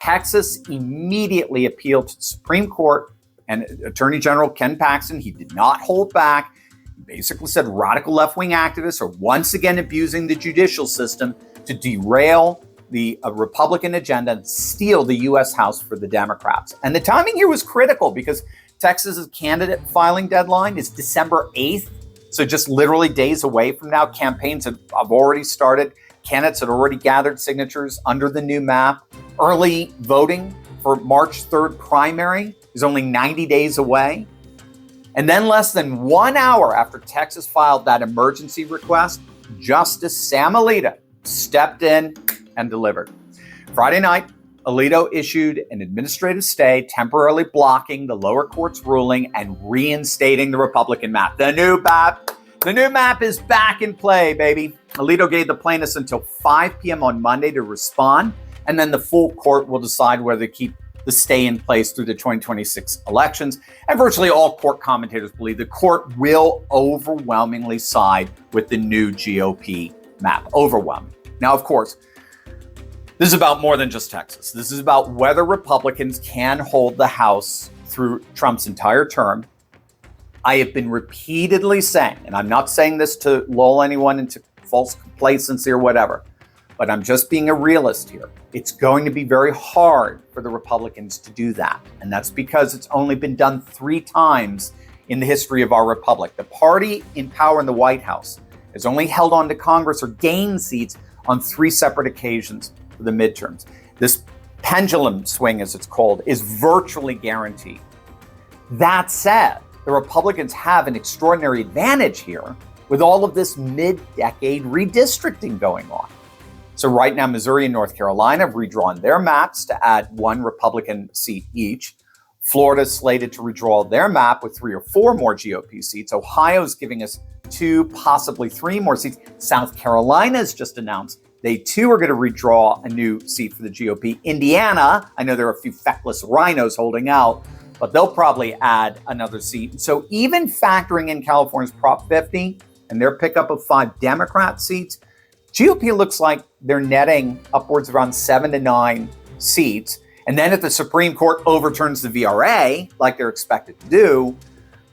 Texas immediately appealed to the Supreme Court, and Attorney General Ken Paxton, he did not hold back. He basically said radical left-wing activists are once again abusing the judicial system to derail the Republican agenda and steal the U.S. House for the Democrats. And the timing here was critical because Texas's candidate filing deadline is December 8th. So just literally days away from now. Campaigns have already started. Candidates had already gathered signatures under the new map. Early voting for March 3rd primary is only 90 days away. And then less than 1 hour after Texas filed that emergency request, Justice Sam Alito stepped in and delivered. Friday night, Alito issued an administrative stay, temporarily blocking the lower court's ruling and reinstating the Republican map. The new map is back in play, baby. Alito gave the plaintiffs until 5 p.m. on Monday to respond, and then the full court will decide whether to keep the stay in place through the 2026 elections. And virtually all court commentators believe the court will overwhelmingly side with the new GOP map. Overwhelming. Now, of course, this is about more than just Texas. This is about whether Republicans can hold the House through Trump's entire term. I have been repeatedly saying, and I'm not saying this to lull anyone into false complacency or whatever, but I'm just being a realist here. It's going to be very hard for the Republicans to do that. And that's because it's only been done 3 times in the history of our republic. The party in power in the White House has only held on to Congress or gained seats on 3 separate occasions for the midterms. This pendulum swing, as it's called, is virtually guaranteed. That said, the Republicans have an extraordinary advantage here with all of this mid-decade redistricting going on. So right now, Missouri and North Carolina have redrawn their maps to add 1 Republican seat each. Florida is slated to redraw their map with 3 or 4 more GOP seats. Ohio is giving us 2, possibly 3 more seats. South Carolina has just announced they too are going to redraw a new seat for the GOP. Indiana, I know there are a few feckless rhinos holding out, but they'll probably add another seat. So even factoring in California's Prop 50 and their pickup of 5 Democrat seats, GOP looks like they're netting upwards of around 7 to 9 seats. And then if the Supreme Court overturns the VRA, like they're expected to do,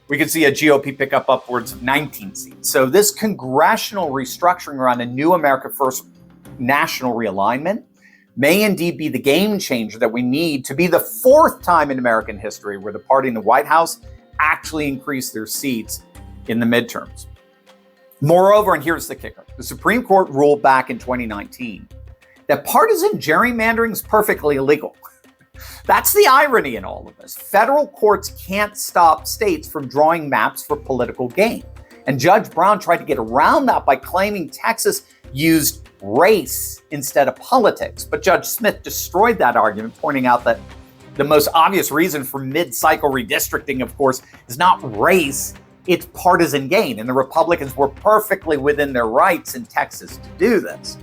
we could see a GOP pick up upwards of 19 seats. So this congressional restructuring around a new America First national realignment may indeed be the game changer that we need to be the 4th time in American history where the party in the White House actually increased their seats in the midterms. Moreover, and here's the kicker, the Supreme Court ruled back in 2019 that partisan gerrymandering is perfectly illegal. That's the irony in all of this. Federal courts can't stop states from drawing maps for political gain. And Judge Brown tried to get around that by claiming Texas used race instead of politics. But Judge Smith destroyed that argument, pointing out that the most obvious reason for mid-cycle redistricting, of course, is not race, it's partisan gain. And the Republicans were perfectly within their rights in Texas to do this.